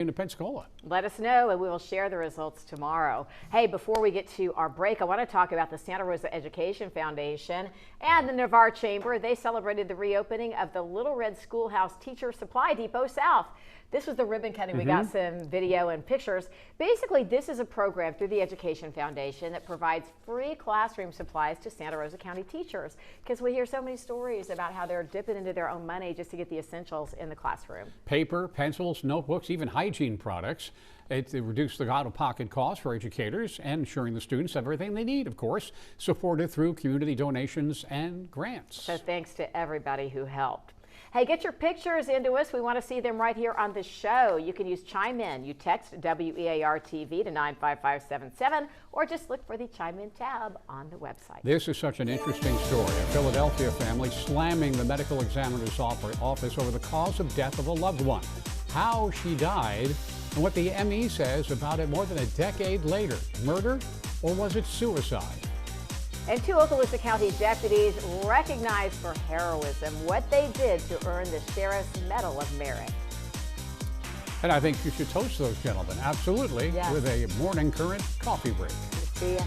into Pensacola. Let us know and we will share the results tomorrow. Hey, before we get to our break, I want to talk about the Santa Rosa Education Foundation and the Navarre Chamber. They celebrated the reopening of the Little Red Schoolhouse Teacher Supply Depot South. This was the ribbon cutting. We got some video and pictures. Basically, this is a program through the Education Foundation that provides free classroom supplies to Santa Rosa County teachers, because we hear so many stories about how they're dipping into their own money just to get the essentials in the classroom. Paper, pencils, notebooks, even hygiene products. It reduced the out-of-pocket costs for educators and ensuring the students have everything they need, of course, supported through community donations and grants. So thanks to everybody who helped. Hey, get your pictures into us. We want to see them right here on the show. You can use Chime In. You text WEAR TV to 95577 or just look for the Chime In tab on the website. This is such an interesting story. A Philadelphia family slamming the medical examiner's office over the cause of death of a loved one, how she died, and what the ME says about it more than a decade later. Murder, or was it suicide? And two Okaloosa County deputies recognized for heroism what they did to earn the Sheriff's Medal of Merit. And I think you should toast those gentlemen, absolutely, yes, with a Morning Current coffee break. See ya.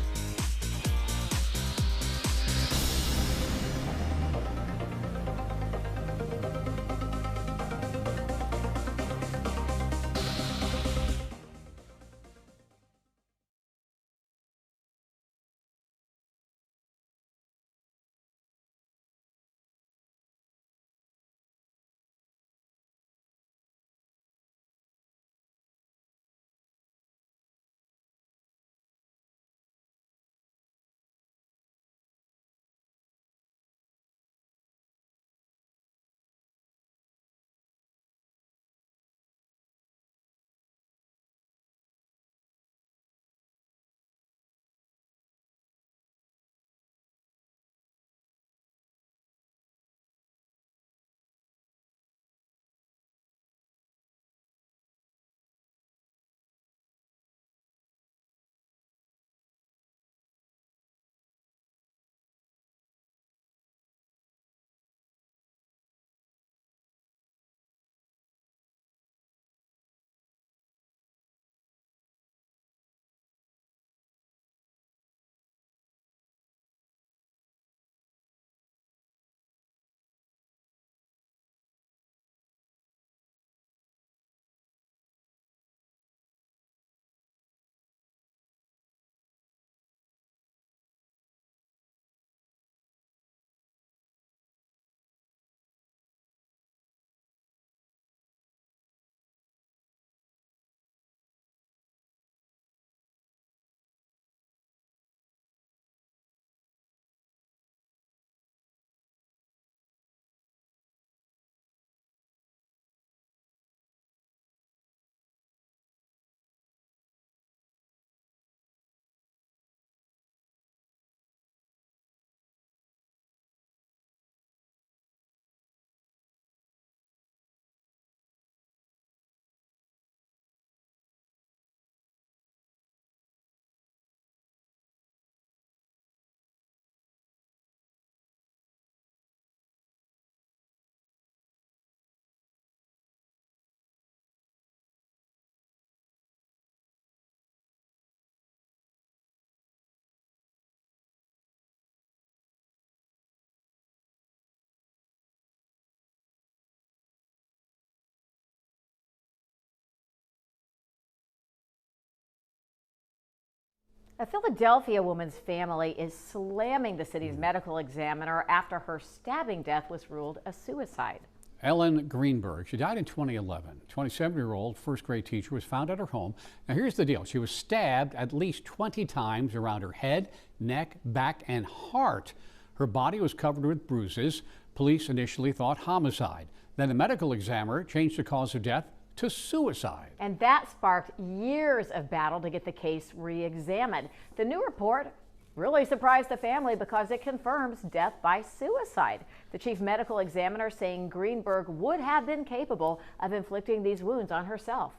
A Philadelphia woman's family is slamming the city's medical examiner after her stabbing death was ruled a suicide. Ellen Greenberg, she died in 2011. 27-year-old first grade teacher was found at her home. Now here's the deal. She was stabbed at least 20 times around her head, neck, back, and heart. Her body was covered with bruises. Police initially thought homicide. Then the medical examiner changed the cause of death to suicide. And that sparked years of battle to get the case re-examined. The new report really surprised the family because it confirms death by suicide. The chief medical examiner saying Greenberg would have been capable of inflicting these wounds on herself.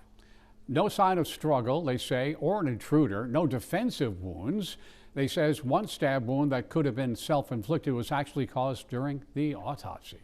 No sign of struggle, they say, or an intruder. No defensive wounds. They says one stab wound that could have been self-inflicted was actually caused during the autopsy.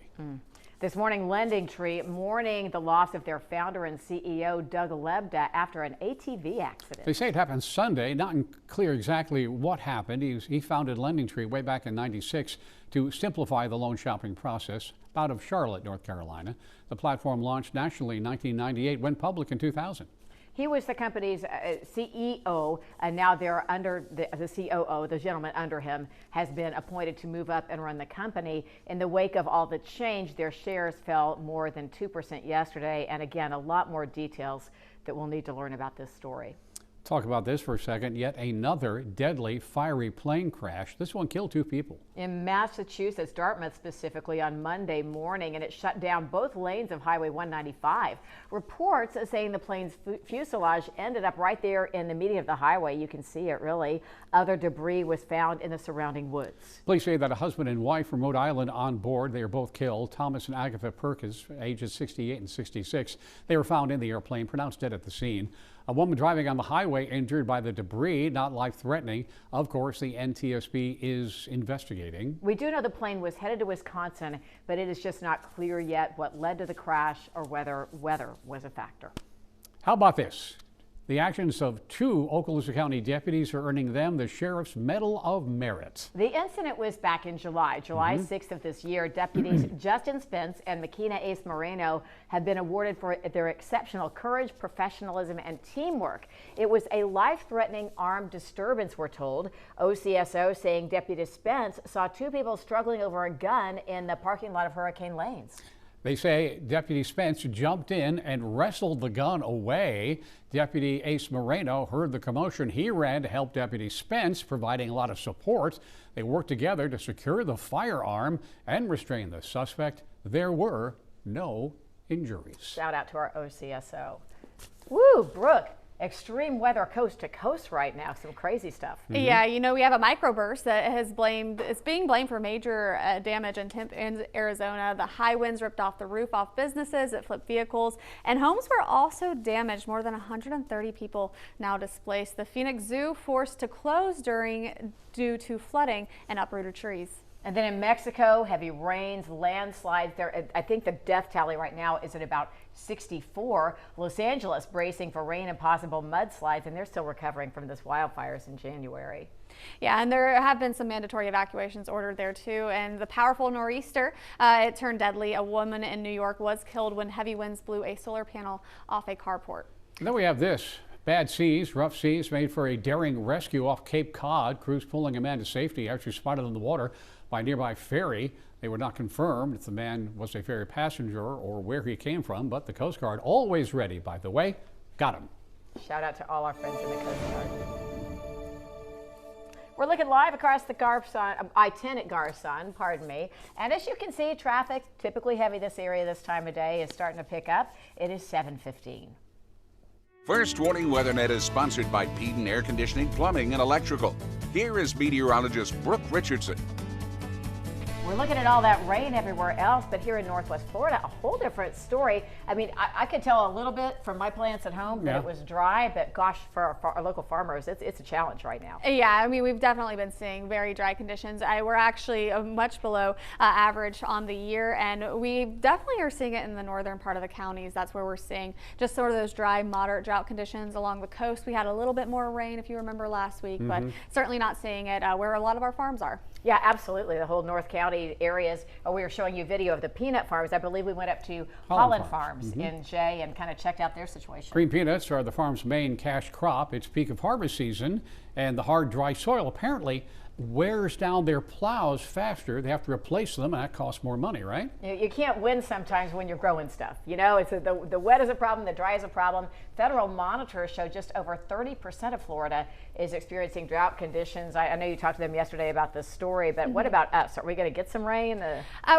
This morning, Lending Tree mourning the loss of their founder and CEO, Doug Lebda, after an ATV accident. They say it happened Sunday. Not clear exactly what happened. He founded Lending Tree way back in '96 to simplify the loan shopping process out of Charlotte, North Carolina. The platform launched nationally in 1998, went public in 2000. He was the company's CEO, and now they're under the COO. The gentleman under him has been appointed to move up and run the company. In the wake of all the change, their shares fell more than 2% yesterday. And again, a lot more details that we'll need to learn about this story. Talk about this for a second. Yet another deadly fiery plane crash. This one killed 2 people. In Massachusetts, Dartmouth specifically, on Monday morning, and it shut down both lanes of Highway 195. Reports saying the plane's fuselage ended up right there in the median of the highway. You can see it really. Other debris was found in the surrounding woods. Police say that a husband and wife from Rhode Island on board. They are both killed. Thomas and Agatha Perkins, ages 68 and 66. They were found in the airplane, pronounced dead at the scene. A woman driving on the highway injured by the debris, not life-threatening. Of course, the NTSB is investigating. We do know the plane was headed to Wisconsin, but it is just not clear yet what led to the crash or whether weather was a factor. How about this? The actions of 2 Okaloosa County deputies are earning them the Sheriff's Medal of Merit. The incident was back in July 6th of this year. Deputies Justin Spence and Makina Ace Moreno have been awarded for their exceptional courage, professionalism, and teamwork. It was a life-threatening armed disturbance, we're told. OCSO saying Deputy Spence saw 2 people struggling over a gun in the parking lot of Hurricane Lanes. They say Deputy Spence jumped in and wrestled the gun away. Deputy Ace Moreno heard the commotion. He ran to help Deputy Spence, providing a lot of support. They worked together to secure the firearm and restrain the suspect. There were no injuries. Shout out to our OCSO. Woo, Brooke. Extreme weather coast to coast right now. Some crazy stuff. Yeah, you know, we have a microburst that it's being blamed for major damage in Arizona. The high winds ripped off the roof off businesses, it flipped vehicles, and homes were also damaged. More than 130 people now displaced. The Phoenix Zoo forced to close due to flooding and uprooted trees. And then in Mexico, heavy rains, landslides. There, I think the death tally right now is at about 64. Los Angeles bracing for rain and possible mudslides, and they're still recovering from this wildfires in January. Yeah, and there have been some mandatory evacuations ordered there too. And the powerful nor'easter, it turned deadly. A woman in New York was killed when heavy winds blew a solar panel off a carport. And then we have this. Bad seas, rough seas made for a daring rescue off Cape Cod. Crews pulling a man to safety after spotted in the water by a nearby ferry. They were not confirmed if the man was a ferry passenger or where he came from, but the Coast Guard, always ready, by the way, got him. Shout out to all our friends in the Coast Guard. We're looking live across the I-10 at Garson, pardon me. And as you can see, traffic typically heavy this area this time of day is starting to pick up. It is 7:15. First Warning WeatherNet is sponsored by Peden Air Conditioning, Plumbing, and Electrical. Here is meteorologist Brooke Richardson. We're looking at all that rain everywhere else, but here in Northwest Florida, a whole different story. I mean, I could tell a little bit from my plants at home that it was dry, but gosh, for our local farmers, it's a challenge right now. Yeah, I mean, we've definitely been seeing very dry conditions. We're actually much below average on the year, and we definitely are seeing it in the northern part of the counties. That's where we're seeing just sort of those dry, moderate drought conditions along the coast. We had a little bit more rain, if you remember last week, but certainly not seeing it where a lot of our farms are. Yeah, absolutely. The whole North County areas. We were showing you video of the peanut farms. I believe we went up to Holland Farms in Jay and kind of checked out their situation. Green peanuts are the farm's main cash crop. It's peak of harvest season, and the hard, dry soil apparently wears down their plows faster. They have to replace them, and that costs more money, right? You can't win sometimes when you're growing stuff. You know, it's the wet is a problem, the dry is a problem. Federal monitors show just over 30% of Florida is experiencing drought conditions. I know you talked to them yesterday about this story, but what about us? Are we going to get some rain?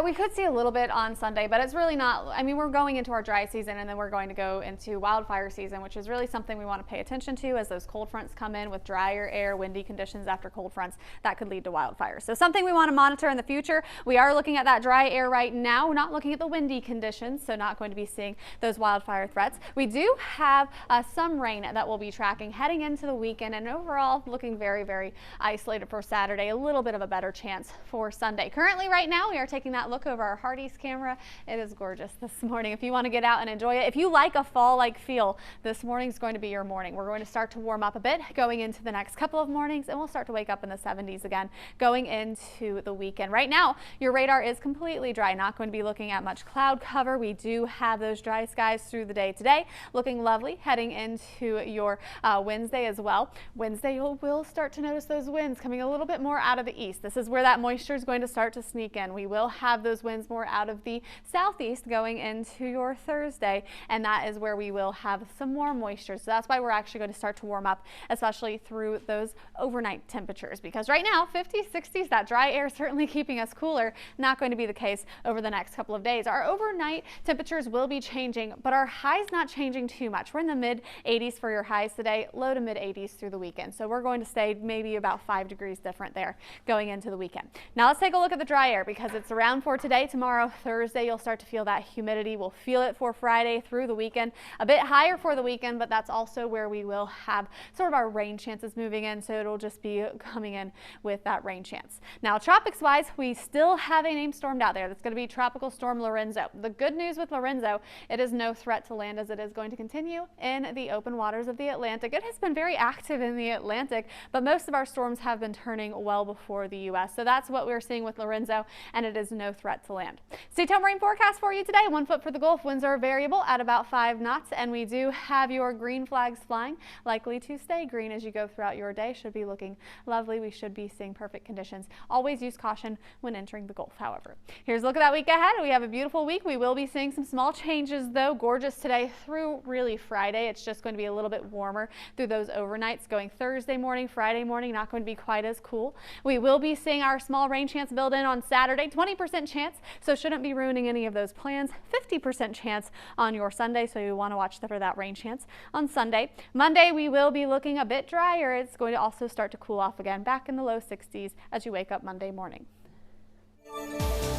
We could see a little bit on Sunday, but it's really not. I mean, we're going into our dry season, and then we're going to go into wildfire season, which is really something we want to pay attention to as those cold fronts come in with drier air, windy conditions after cold fronts. That that could lead to wildfires. So something we want to monitor in the future. We are looking at that dry air right now. We're not looking at the windy conditions, so not going to be seeing those wildfire threats. We do have some rain that we'll be tracking heading into the weekend, and overall looking very, very isolated for Saturday. A little bit of a better chance for Sunday. Currently right now we are taking that look over our Hardee's camera. It is gorgeous this morning. If you want to get out and enjoy it, if you like a fall-like feel, this morning is going to be your morning. We're going to start to warm up a bit going into the next couple of mornings, and we'll start to wake up in the 70s again going into the weekend. Right now your radar is completely dry, not going to be looking at much cloud cover. We do have those dry skies through the day today, looking lovely heading into your Wednesday as well. Wednesday you will start to notice those winds coming a little bit more out of the east. This is where that moisture is going to start to sneak in. We will have those winds more out of the southeast going into your Thursday, and that is where we will have some more moisture. So that's why we're actually going to start to warm up, especially through those overnight temperatures, because right now 50s, 60s, that dry air certainly keeping us cooler. Not going to be the case over the next couple of days. Our overnight temperatures will be changing, but our highs not changing too much. We're in the mid 80s for your highs today, low to mid 80s through the weekend. So we're going to stay maybe about 5 degrees different there going into the weekend. Now let's take a look at the dry air, because it's around for today. Tomorrow, Thursday, you'll start to feel that humidity. We'll feel it for Friday through the weekend, a bit higher for the weekend, but that's also where we will have sort of our rain chances moving in. So it'll just be coming in with that rain chance. Now tropics wise, we still have a name stormed out there. That's going to be Tropical Storm Lorenzo. The good news with Lorenzo, it is no threat to land, as it is going to continue in the open waters of the Atlantic. It has been very active in the Atlantic, but most of our storms have been turning well before the U.S. So that's what we're seeing with Lorenzo, and it is no threat to land. Sea-tone rain forecast for you today. 1 foot for the Gulf. Winds are variable at about 5 knots, and we do have your green flags flying, likely to stay green as you go throughout your day. Should be looking lovely. We should be seeing perfect conditions. Always use caution when entering the Gulf, however. Here's a look at that week ahead. We have a beautiful week. We will be seeing some small changes, though. Gorgeous today through really Friday. It's just going to be a little bit warmer through those overnights going Thursday morning, Friday morning, not going to be quite as cool. We will be seeing our small rain chance build in on Saturday, 20% chance, so shouldn't be ruining any of those plans. 50% chance on your Sunday, so you want to watch for that rain chance on Sunday. Monday, we will be looking a bit drier. It's going to also start to cool off again, back in the low 60s as you wake up Monday morning.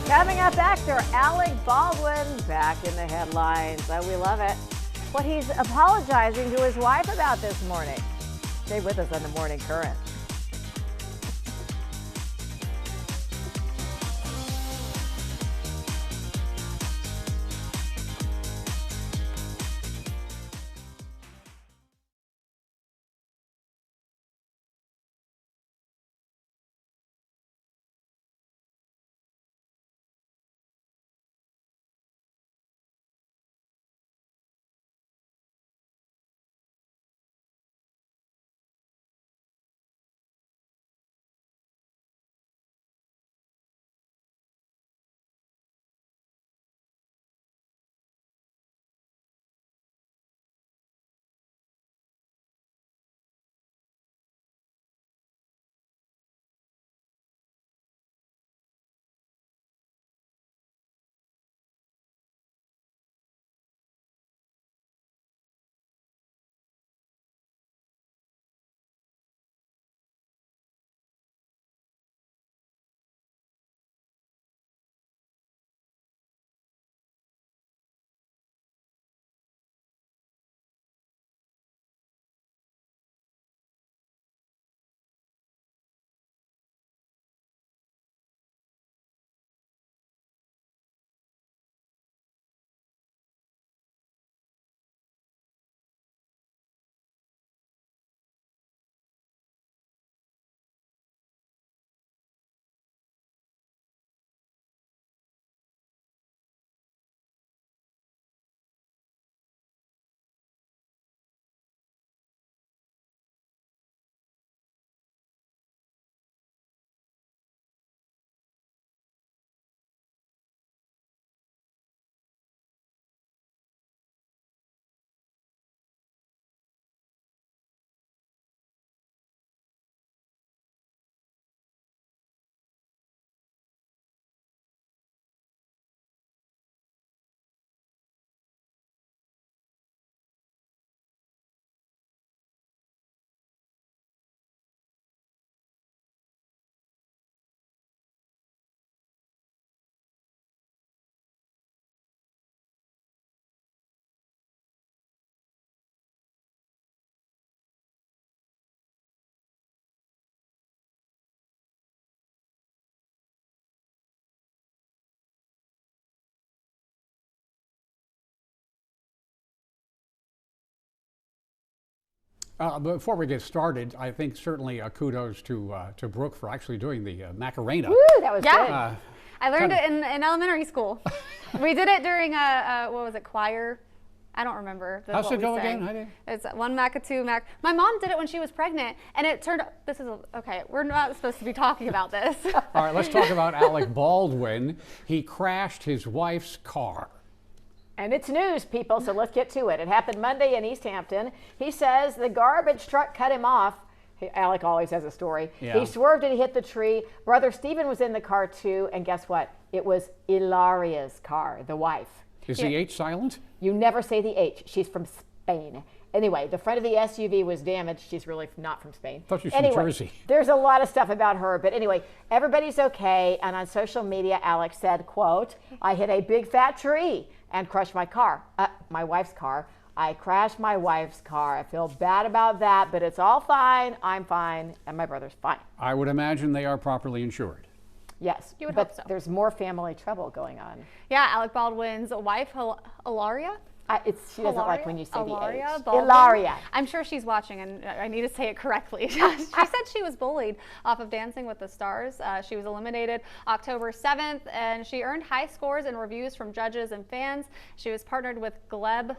Coming up, actor Alec Baldwin back in the headlines. Oh, we love it. What he's apologizing to his wife about this morning. Stay with us on the Morning Current. Before we get started, I think certainly kudos to Brooke for actually doing the Macarena. Woo, that was Yeah. good. I learned it in elementary school. We did it during what was it, choir? I don't remember. How's what it we go sang. again, Heidi? It's one Mac, a two Mac. My mom did it when she was pregnant, and it turned. Okay. We're not supposed to be talking about this. All right, let's talk about Alec Baldwin. He crashed his wife's car. And it's news, people, so let's get to it. It happened Monday in East Hampton. He says the garbage truck cut him off. Alec always has a story. Yeah. He swerved and he hit the tree. Brother Stephen was in the car too, and guess what? It was Ilaria's car, the wife. Is the H silent? You never say the H. She's from Spain. Anyway, the front of the SUV was damaged. She's really not from Spain. Thought she was from Jersey. There's a lot of stuff about her, but anyway, everybody's okay. And on social media, Alex said, quote, "I hit a big fat tree and crushed my car, my wife's car. I crashed my wife's car. I feel bad about that, but it's all fine. I'm fine, and my brother's fine." I would imagine they are properly insured. Yes, You would but hope so. there's more family trouble going on. Yeah, Alec Baldwin's wife, Ilaria. She doesn't like when you say Ilaria the H. Baldwin? Ilaria. I'm sure she's watching, and I need to say it correctly. She said she was bullied off of Dancing with the Stars. She was eliminated October 7th, and she earned high scores and reviews from judges and fans. She was partnered with Gleb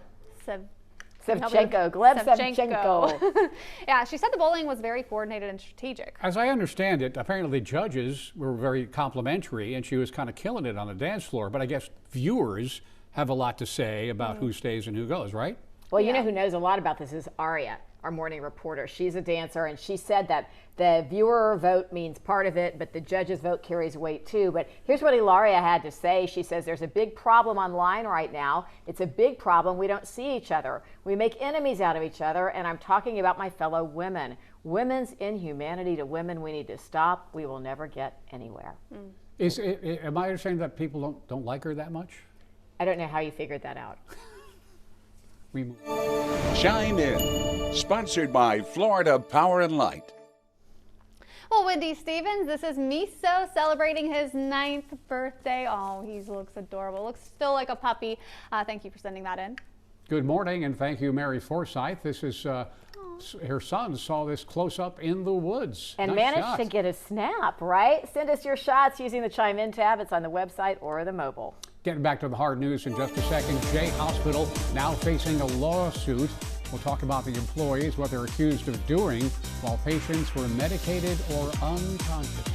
Sevchenko. Yeah, she said the bullying was very coordinated and strategic. As I understand it, apparently the judges were very complimentary and she was kind of killing it on the dance floor. But I guess viewers have a lot to say about who stays and who goes, right? Well, you Yeah. know who knows a lot about this is Aria, our morning reporter. She's a dancer, and she said that the viewer vote means part of it, but the judge's vote carries weight too. But here's what Ilaria had to say. She says there's a big problem online right now. It's a big problem. We don't see each other. We make enemies out of each other, and I'm talking about my fellow women. Women's inhumanity to women we need to stop. We will never get anywhere. Am I understanding that people don't like her that much? I don't know how you figured that out. We move. Chime in. Sponsored by Florida Power and Light. Well, Wendy Stevens, this is Miso celebrating his 9th birthday. Oh, he looks adorable. Looks still like a puppy. Thank you for sending that in. Good morning, and thank you, Mary Forsyth. This is her son saw this close up in the woods. And Nice managed shot. to get a snap, right? Send us your shots using the Chime In tab. It's on the website or the mobile. Getting back to the hard news in just a second. Jay Hospital now facing a lawsuit. We'll talk about the employees, what they're accused of doing while patients were medicated or unconscious.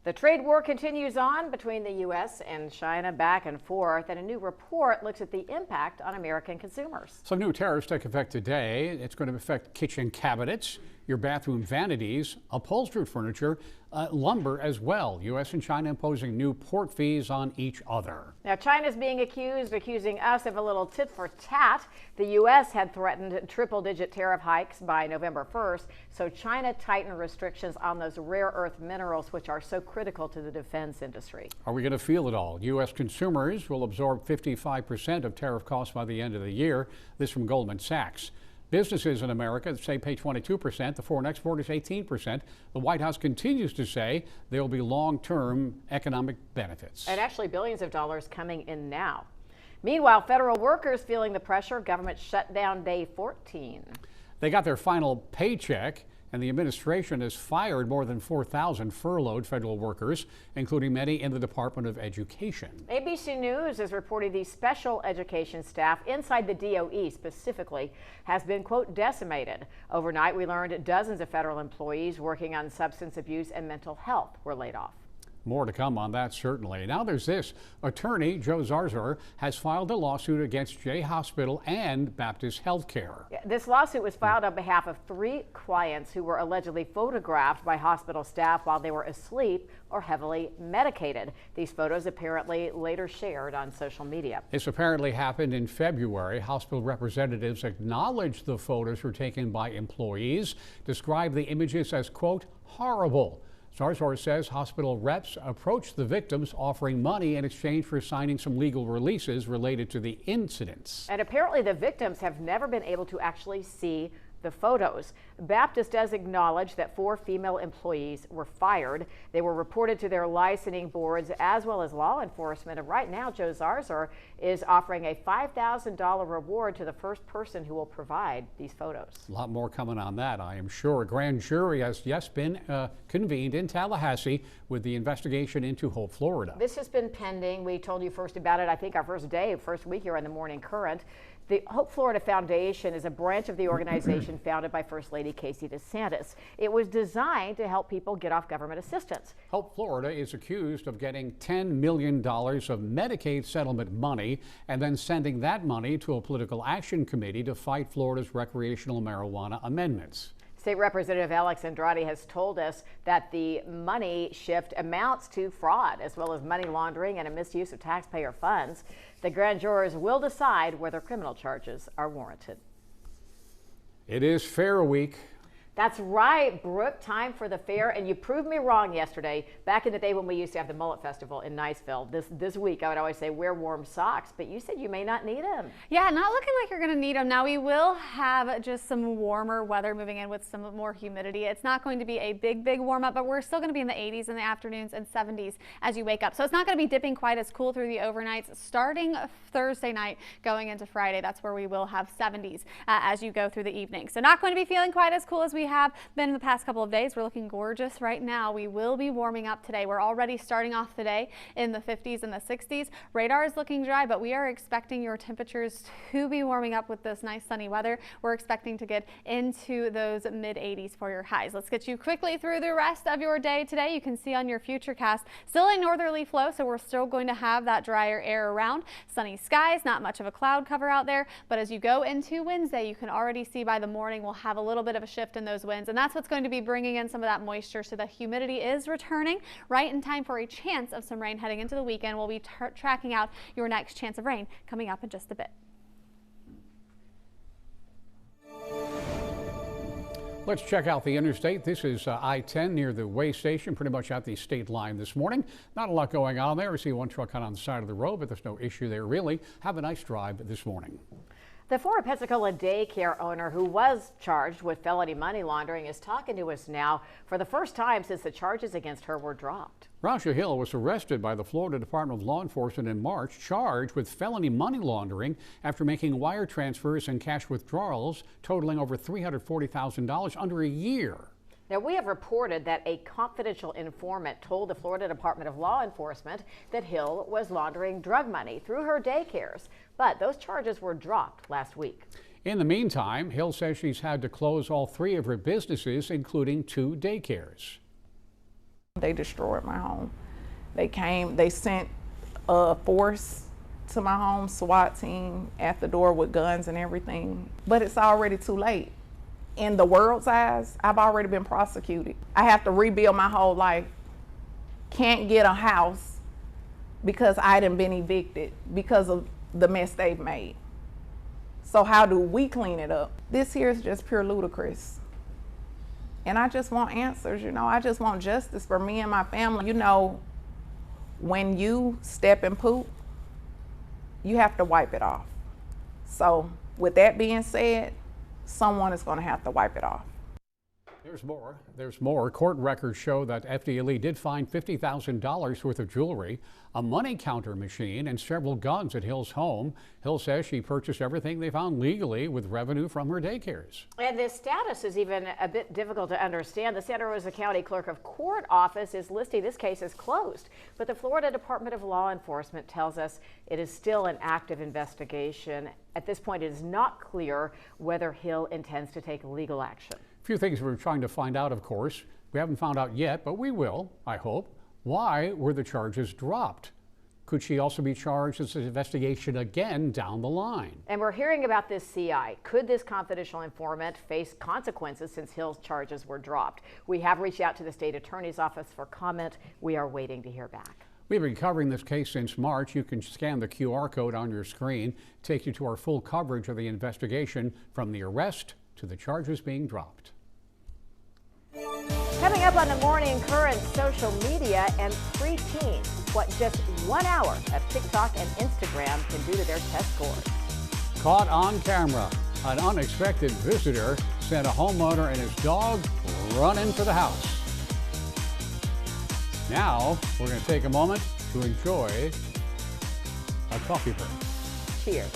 The trade war continues on between the U.S. and China, back and forth, and a new report looks at the impact on American consumers. Some new tariffs take effect today. It's going to affect kitchen cabinets, your bathroom vanities, upholstered furniture, lumber as well. U.S. and China imposing new port fees on each other. Now, China's being accusing us of a little tit for tat. The U.S. had threatened triple-digit tariff hikes by November 1st, so China tightened restrictions on those rare earth minerals, which are so critical to the defense industry. Are we going to feel it all? U.S. consumers will absorb 55% of tariff costs by the end of the year. This from Goldman Sachs. Businesses in America say pay 22%. The foreign export is 18%. The White House continues to say there will be long-term economic benefits. And actually billions of dollars coming in now. Meanwhile, federal workers feeling the pressure. Government shutdown day 14. They got their final paycheck, and the administration has fired more than 4,000 furloughed federal workers, including many in the Department of Education. ABC News is reporting the special education staff inside the DOE specifically has been, quote, decimated. Overnight, we learned dozens of federal employees working on substance abuse and mental health were laid off. More to come on that, certainly. Now there's this. Attorney Joe Zarzor has filed a lawsuit against Jay Hospital and Baptist Healthcare. This lawsuit was filed on behalf of 3 clients who were allegedly photographed by hospital staff while they were asleep or heavily medicated. These photos apparently later shared on social media. This apparently happened in February. Hospital representatives acknowledged the photos were taken by employees, described the images as, quote, horrible. Zarzor says hospital reps approached the victims offering money in exchange for signing some legal releases related to the incidents. And apparently the victims have never been able to actually see the photos. Baptist does acknowledge that 4 female employees were fired. They were reported to their licensing boards as well as law enforcement. And right now, Joe Zarzor is offering a $5,000 reward to the first person who will provide these photos. A lot more coming on that, I am sure. A grand jury has been convened in Tallahassee with the investigation into Hope, Florida. This has been pending. We told you first about it, I think, our first week here on the Morning Current. The Hope Florida Foundation is a branch of the organization founded by First Lady Casey DeSantis. It was designed to help people get off government assistance. Hope Florida is accused of getting $10 million of Medicaid settlement money and then sending that money to a political action committee to fight Florida's recreational marijuana amendments. State Representative Alex Andrade has told us that the money shift amounts to fraud as well as money laundering and a misuse of taxpayer funds. The grand jurors will decide whether criminal charges are warranted. It is Fair Week. That's right, Brooke, time for the fair. And you proved me wrong yesterday. Back in the day when we used to have the Mullet Festival in Niceville, this week I would always say wear warm socks, but you said you may not need them. Yeah, not looking like you're going to need them. Now we will have just some warmer weather moving in with some more humidity. It's not going to be a big warm up, but we're still going to be in the 80s in the afternoons and 70s as you wake up. So it's not going to be dipping quite as cool through the overnights. Starting Thursday night going into Friday, that's where we will have 70s as you go through the evening. So not going to be feeling quite as cool as we have been in the past couple of days. We're looking gorgeous right now. We will be warming up today. We're already starting off the day in the 50s and the 60s. Radar is looking dry, but we are expecting your temperatures to be warming up with this nice sunny weather. We're expecting to get into those mid 80s for your highs. Let's get you quickly through the rest of your day today. You can see on your Futurecast still a northerly flow, so we're still going to have that drier air around. Sunny skies, not much of a cloud cover out there, but as you go into Wednesday, you can already see by the morning we'll have a little bit of a shift in those winds, and that's what's going to be bringing in some of that moisture, so the humidity is returning right in time for a chance of some rain heading into the weekend. We'll be tracking out your next chance of rain coming up in just a bit. Let's check out the interstate. This is I-10 near the way station, pretty much at the state line this morning. Not a lot going on there. We see one truck on the side of the road, but there's no issue there really. Have a nice drive this morning. The former Pensacola daycare owner who was charged with felony money laundering is talking to us now for the first time since the charges against her were dropped. Rasha Hill was arrested by the Florida Department of Law Enforcement in March, charged with felony money laundering after making wire transfers and cash withdrawals totaling over $340,000 under a year. Now, we have reported that a confidential informant told the Florida Department of Law Enforcement that Hill was laundering drug money through her daycares, but those charges were dropped last week. In the meantime, Hill says she's had to close all 3 of her businesses, including 2 daycares. They destroyed my home. They sent a force to my home, SWAT team at the door with guns and everything. But it's already too late. In the world's eyes, I've already been prosecuted. I have to rebuild my whole life. Can't get a house because I done been evicted because of the mess they've made. So how do we clean it up? This here is just pure ludicrous. And I just want answers, you know, I just want justice for me and my family. You know, when you step and poop, you have to wipe it off. So with that being said, someone is gonna have to wipe it off. There's more. There's more. Court records show that FDLE did find $50,000 worth of jewelry, a money counter machine, and several guns at Hill's home. Hill says she purchased everything they found legally with revenue from her daycares. And this status is even a bit difficult to understand. The Santa Rosa County Clerk of Court office is listing this case as closed, but the Florida Department of Law Enforcement tells us it is still an active investigation. At this point, it is not clear whether Hill intends to take legal action. A few things we're trying to find out, of course. We haven't found out yet, but we will, I hope. Why were the charges dropped? Could she also be charged in this investigation again down the line? And we're hearing about this CI. Could this confidential informant face consequences since Hill's charges were dropped? We have reached out to the state attorney's office for comment. We are waiting to hear back. We've been covering this case since March. You can scan the QR code on your screen, take you to our full coverage of the investigation from the arrest to the charges being dropped. Coming up on the morning, current social media and preteens, what just 1 hour of TikTok and Instagram can do to their test scores. Caught on camera, an unexpected visitor sent a homeowner and his dog running for the house. Now, we're going to take a moment to enjoy a coffee break. Cheers.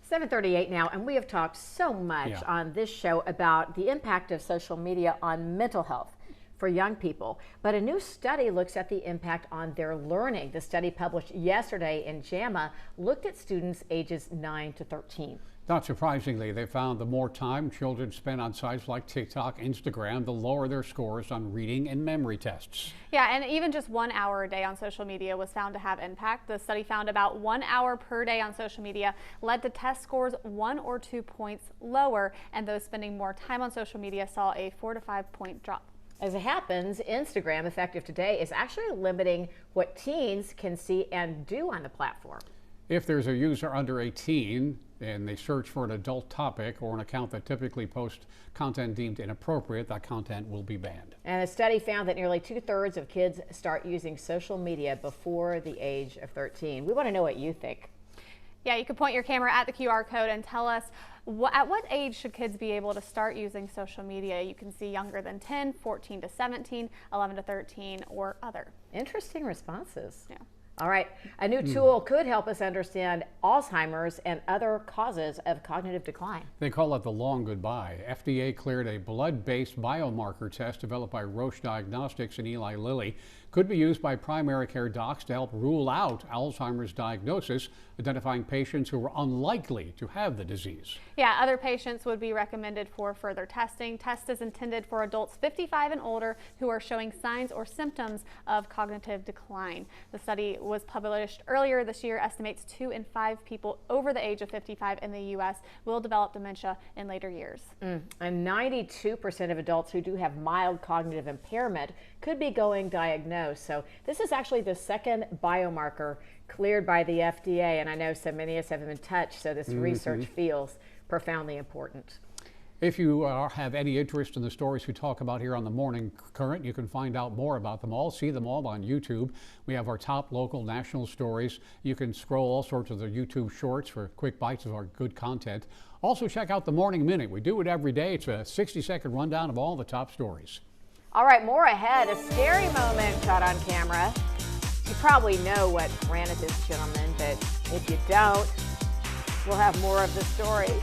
$7:38 now, and we have talked so much on this show about the impact of social media on mental health. for young people. But a new study looks at the impact on their learning. The study published yesterday in JAMA looked at students ages 9 to 13. Not surprisingly, they found the more time children spend on sites like TikTok, Instagram, the lower their scores on reading and memory tests. Yeah, and even just 1 hour a day on social media was found to have impact. The study found about 1 hour per day on social media led to test scores 1 or 2 points lower, and those spending more time on social media saw a 4 to 5 point drop. As it happens, Instagram, effective today, is actually limiting what teens can see and do on the platform. If there's a user under 18 and they search for an adult topic or an account that typically posts content deemed inappropriate, that content will be banned. And a study found that nearly 2/3 of kids start using social media before the age of 13. We want to know what you think. Yeah, you can point your camera at the QR code and tell us at what age should kids be able to start using social media. You can see younger than 10, 14 to 17, 11 to 13, or other. Interesting responses. Yeah. All right, a new tool could help us understand Alzheimer's and other causes of cognitive decline. They call it the long goodbye. FDA cleared a blood-based biomarker test developed by Roche Diagnostics and Eli Lilly. Could be used by primary care docs to help rule out Alzheimer's diagnosis, identifying patients who are unlikely to have the disease. Yeah, other patients would be recommended for further testing. Test is intended for adults 55 and older who are showing signs or symptoms of cognitive decline. The study was published earlier this year, estimates 2 in 5 people over the age of 55 in the U.S. will develop dementia in later years. And 92% of adults who do have mild cognitive impairment could be going diagnosed. So this is actually the second biomarker cleared by the FDA, and I know so many of us have been in touch, so this research feels profoundly important. If you have any interest in the stories we talk about here on the Morning Current, you can find out more about them all, see them all on YouTube. We have our top local national stories. You can scroll all sorts of the YouTube shorts for quick bites of our good content. Also check out the Morning Minute. We do it every day. It's a 60-second rundown of all the top stories. All right, more ahead, a scary moment shot on camera. You probably know what ran at this gentleman, but if you don't, we'll have more of the story.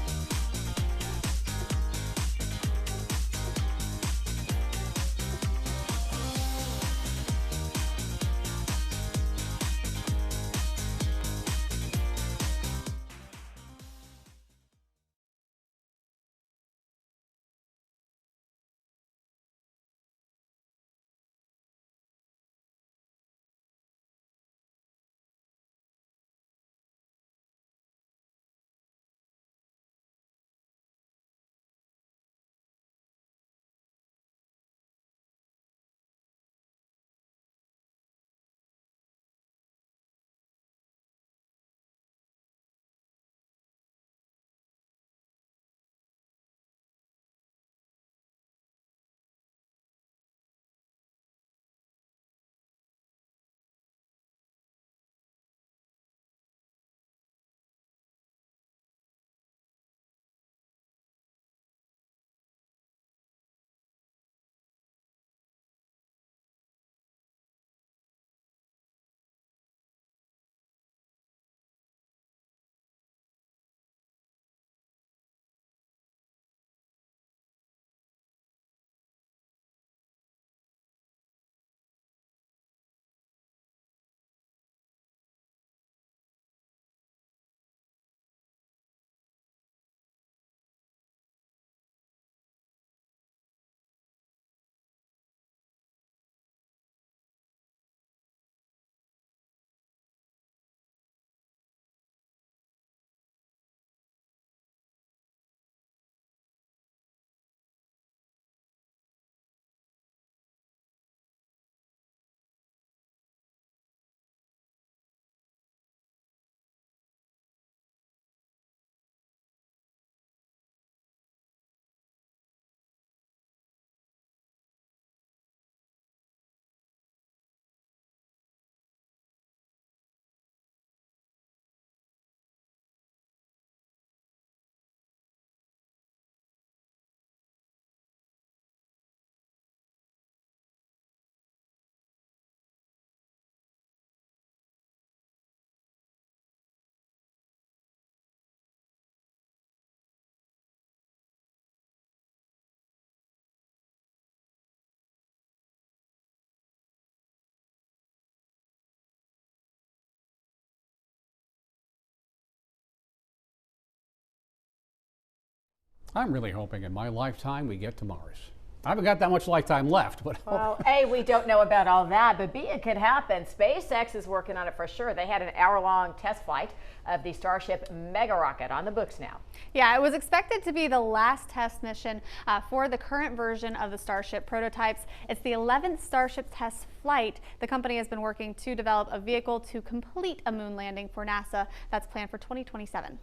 I'm really hoping in my lifetime we get to Mars. I haven't got that much lifetime left, but Well, A, we don't know about all that, but B, it could happen. SpaceX is working on it for sure. They had an hour-long test flight of the Starship mega rocket on the books now. Yeah, it was expected to be the last test mission for the current version of the Starship prototypes. It's the 11th Starship test flight. The company has been working to develop a vehicle to complete a moon landing for NASA that's planned for 2027.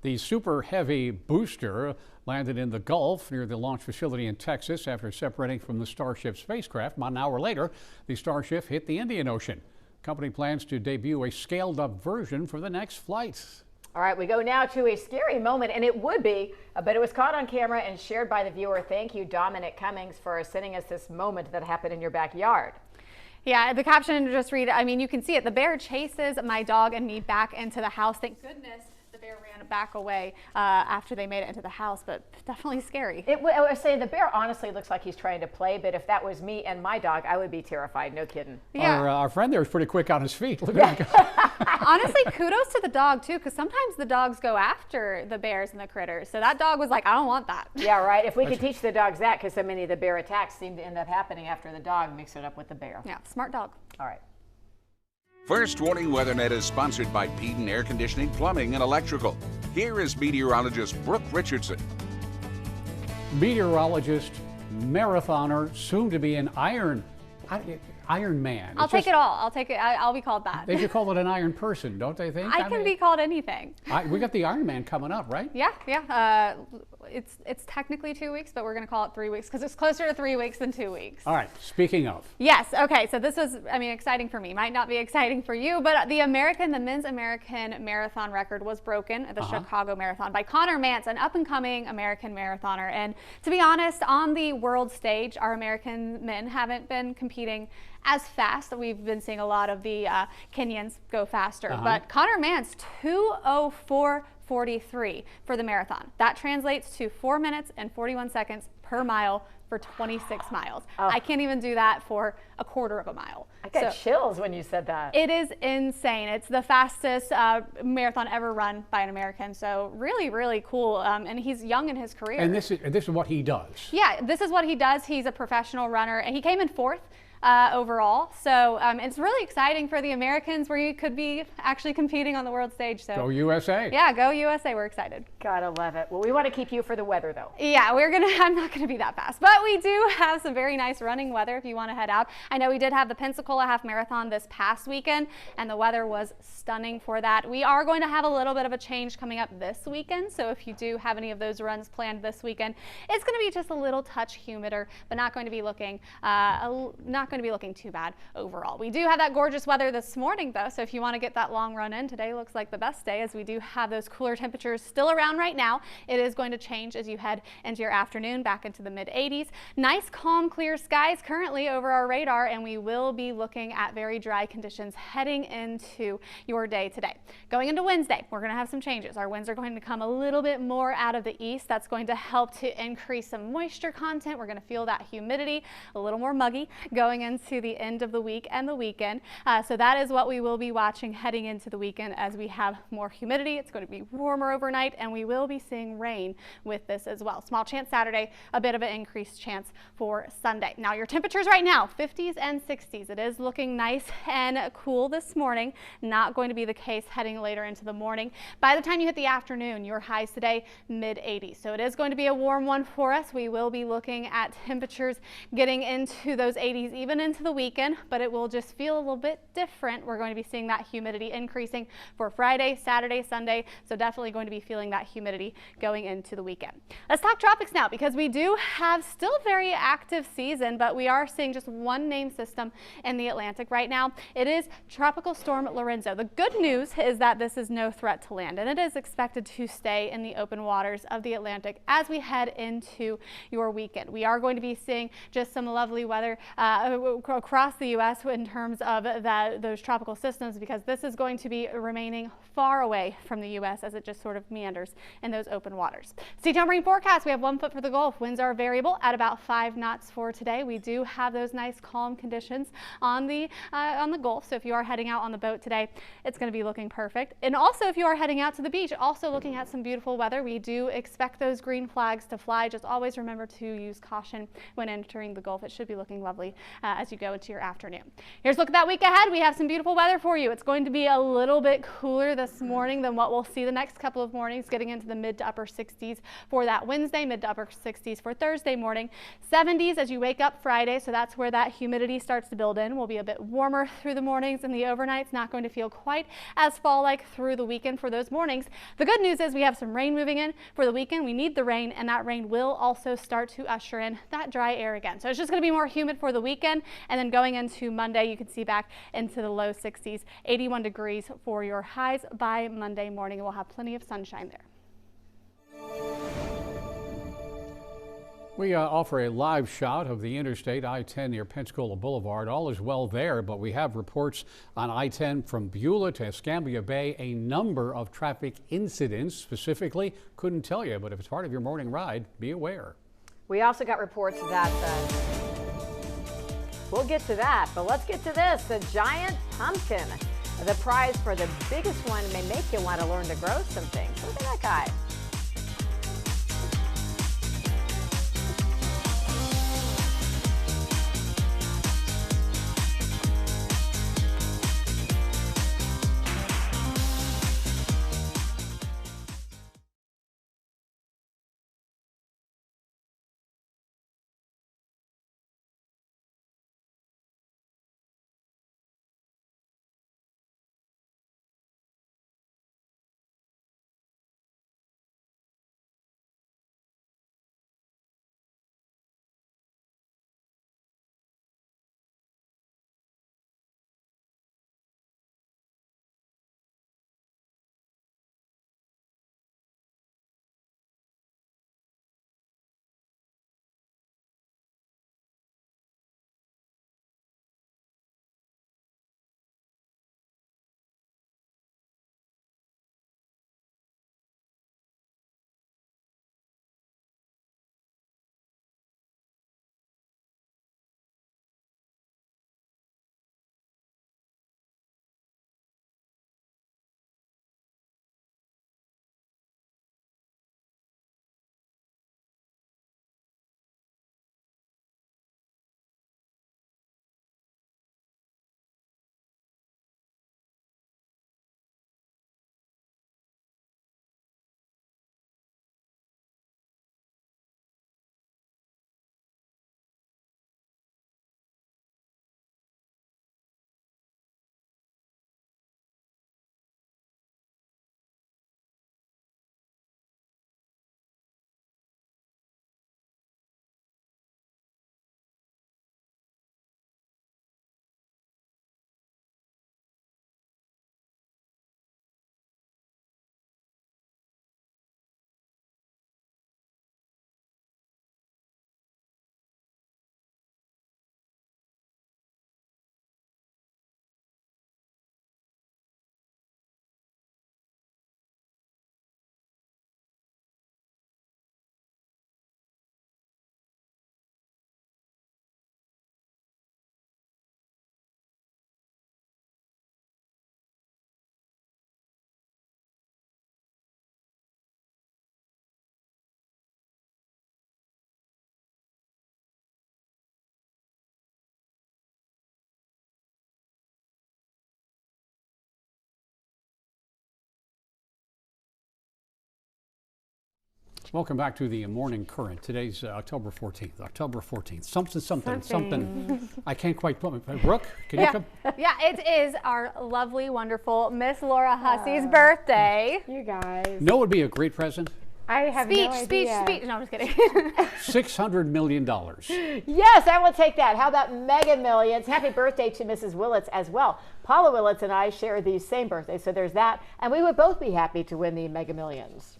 the Super Heavy booster landed in the Gulf near the launch facility in Texas after separating from the Starship spacecraft. About an hour later, the Starship hit the Indian Ocean. Company plans to debut a scaled-up version for the next flight. All right, we go now to a scary moment, and it would be, but it was caught on camera and shared by the viewer. Thank you, Dominic Cummings, for sending us this moment that happened in your backyard. Yeah, the caption just read, I mean, you can see it. The bear chases my dog and me back into the house. Thank goodness the bear ran back away after they made it into the house, but definitely scary. I was saying the bear honestly looks like he's trying to play, but if that was me and my dog, I would be terrified. No kidding. Yeah. Our friend there is pretty quick on his feet. Look at that. Honestly, kudos to the dog too, because sometimes the dogs go after the bears and the critters. So that dog was like, I don't want that. Yeah, right. If we could teach the dogs that, because so many of the bear attacks seem to end up happening after the dog mix it up with the bear. Yeah, smart dog. All right. First Warning WeatherNet is sponsored by Peden Air Conditioning, Plumbing, and Electrical. Here is meteorologist Brooke Richardson. Meteorologist, marathoner, soon to be an Iron Man. I'll take it all. I'll take it. I'll be called that. They should call it an Iron Person, don't they think? I can be called anything. We got the Iron Man coming up, right? Yeah. It's technically 2 weeks, but we're going to call it 3 weeks because it's closer to 3 weeks than 2 weeks. All right, speaking of. Yes, okay, so this was, I mean, exciting for me. Might not be exciting for you, but the men's American marathon record was broken at the Chicago Marathon by Connor Mantz, an up-and-coming American marathoner. And to be honest, on the world stage, our American men haven't been competing as fast. We've been seeing a lot of the Kenyans go faster, but Connor Mantz, 2:04:43 for the marathon. That translates to 4 minutes and 41 seconds per mile for 26 miles. I can't even do that for a quarter of a mile. I got chills when you said that. It is insane. It's the fastest marathon ever run by an American. So really, really cool. And he's young in his career. And this is what he does. Yeah, this is what he does. He's a professional runner, and he came in 4th. Overall. So it's really exciting for the Americans where you could be actually competing on the world stage. So Go USA. Yeah, go USA. We're excited. Gotta love it. Well, we want to keep you for the weather though. Yeah, I'm not gonna be that fast, but we do have some very nice running weather if you want to head out. I know we did have the Pensacola Half Marathon this past weekend, and the weather was stunning for that. We are going to have a little bit of a change coming up this weekend. So if you do have any of those runs planned this weekend, it's going to be just a little touch humider, but not going to be looking too bad overall. We do have that gorgeous weather this morning though, so if you want to get that long run in, today looks like the best day as we do have those cooler temperatures still around right now. It is going to change as you head into your afternoon back into the mid 80s. Nice calm clear skies currently over our radar, and we will be looking at very dry conditions heading into your day today. Going into Wednesday, we're going to have some changes. Our winds are going to come a little bit more out of the east. That's going to help to increase some moisture content. We're going to feel that humidity a little more muggy going into the end of the week and the weekend. So that is what we will be watching heading into the weekend as we have more humidity. It's going to be warmer overnight, and we will be seeing rain with this as well. Small chance Saturday, a bit of an increased chance for Sunday. Now your temperatures right now, 50s and 60s. It is looking nice and cool this morning. Not going to be the case heading later into the morning. By the time you hit the afternoon, your highs today, mid 80s. So it is going to be a warm one for us. We will be looking at temperatures getting into those 80s even into the weekend, but it will just feel a little bit different. We're going to be seeing that humidity increasing for Friday, Saturday, Sunday. So definitely going to be feeling that humidity going into the weekend. Let's talk tropics now, because we do have still a very active season, but we are seeing just one named system in the Atlantic right now. It is Tropical Storm Lorenzo. The good news is that this is no threat to land, and it is expected to stay in the open waters of the Atlantic as we head into your weekend. We are going to be seeing just some lovely weather across the U.S. in terms of those tropical systems, because this is going to be remaining far away from the U.S. as it just sort of meanders in those open waters. Seatown marine forecast, we have 1 foot for the Gulf. Winds are variable at about 5 knots for today. We do have those nice calm conditions on the Gulf, so if you are heading out on the boat today, it's going to be looking perfect. And also if you are heading out to the beach, also looking at some beautiful weather. We do expect those green flags to fly. Just always remember to use caution when entering the Gulf. It should be looking lovely as you go into your afternoon. Here's a look at that week ahead. We have some beautiful weather for you. It's going to be a little bit cooler this morning than what we'll see the next couple of mornings, getting into the mid to upper 60s for that Wednesday, mid to upper 60s for Thursday morning, 70s as you wake up Friday, so that's where that humidity starts to build in. Will be a bit warmer through the mornings and the overnights, not going to feel quite as fall-like through the weekend for those mornings. The good news is we have some rain moving in for the weekend. We need the rain, and that rain will also start to usher in that dry air again. So it's just going to be more humid for the weekend, and then going into Monday, you can see back into the low 60s, 81 degrees for your highs by Monday morning. We'll have plenty of sunshine there. We offer a live shot of the Interstate I-10 near Pensacola Boulevard. All is well there, but we have reports on I-10 from Beulah to Escambia Bay. A number of traffic incidents specifically. Couldn't tell you, but if it's part of your morning ride, be aware. We also got reports that we'll get to that, but let's get to this. The giant pumpkin. The prize for the biggest one may make you want to learn to grow some things. Look at that guy. Welcome back to the Morning Current. Today's October 14th. October 14th. Something. I can't quite put my... Brooke, can you come? Yeah, it is our lovely, wonderful Miss Laura Hussey's birthday. You guys. No, it would be a great present. I have no idea. Speech. No, I'm just kidding. $600 million. Yes, I will take that. How about Mega Millions? Happy birthday to Mrs. Willits as well. Paula Willits and I share the same birthday, so there's that. And we would both be happy to win the Mega Millions.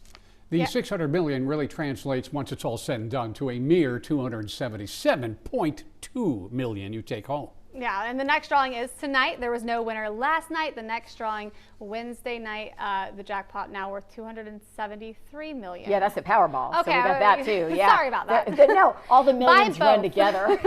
The 600 million really translates, once it's all said and done, to a mere 277.2 million you take home. Yeah, and the next drawing is tonight. There was no winner last night. The next drawing Wednesday night. The jackpot now worth 273 million. Yeah, that's the Powerball. Okay, so we got that too. Yeah. Sorry about that. No, all the millions Buy run both. together.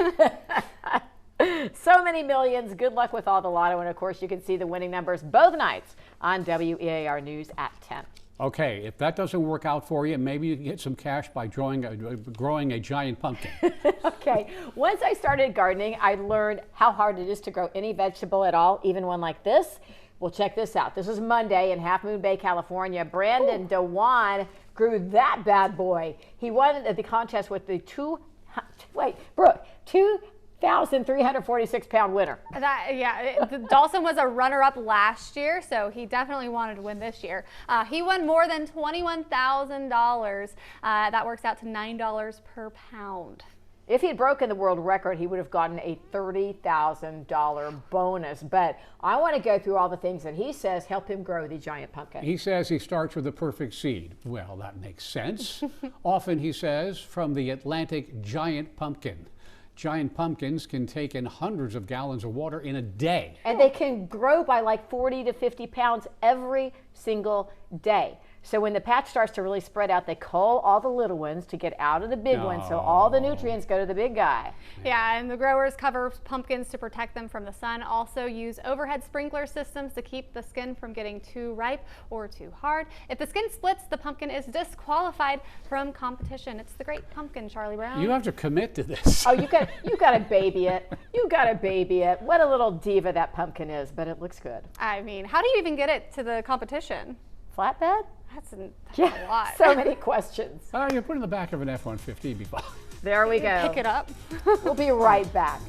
So many millions. Good luck with all the lotto. And of course, you can see the winning numbers both nights on WEAR News at 10. Okay, if that doesn't work out for you, maybe you can get some cash by growing a giant pumpkin. Okay, once I started gardening, I learned how hard it is to grow any vegetable at all, even one like this. Well, check this out. This is Monday in Half Moon Bay, California. Brandon Dewan grew that bad boy. He won the contest with the 2,346-pound winner. Dawson was a runner-up last year, so he definitely wanted to win this year. He won more than $21,000. That works out to $9 per pound. If he had broken the world record, he would have gotten a $30,000 bonus. But I want to go through all the things that he says help him grow the giant pumpkin. He says he starts with the perfect seed. Well, that makes sense. Often, he says, from the Atlantic giant pumpkin. Giant pumpkins can take in hundreds of gallons of water in a day. And they can grow by like 40 to 50 pounds every single day. So when the patch starts to really spread out, they cull all the little ones to get out of the big ones, so all the nutrients go to the big guy. Yeah, and the growers cover pumpkins to protect them from the sun. Also use overhead sprinkler systems to keep the skin from getting too ripe or too hard. If the skin splits, the pumpkin is disqualified from competition. It's the great pumpkin, Charlie Brown. You have to commit to this. Oh, you got to baby it. You got to baby it. What a little diva that pumpkin is, but it looks good. I mean, how do you even get it to the competition? Flatbed? That's a Yeah, lot. so many questions. You put it in the back of an F-150 before. There we go. Pick it up. We'll be right back.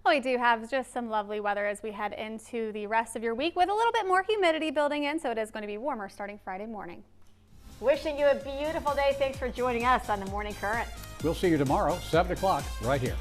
Well, we do have just some lovely weather as we head into the rest of your week with a little bit more humidity building in, so it is going to be warmer starting Friday morning. Wishing you a beautiful day. Thanks for joining us on the Morning Current. We'll see you tomorrow, 7 o'clock, right here.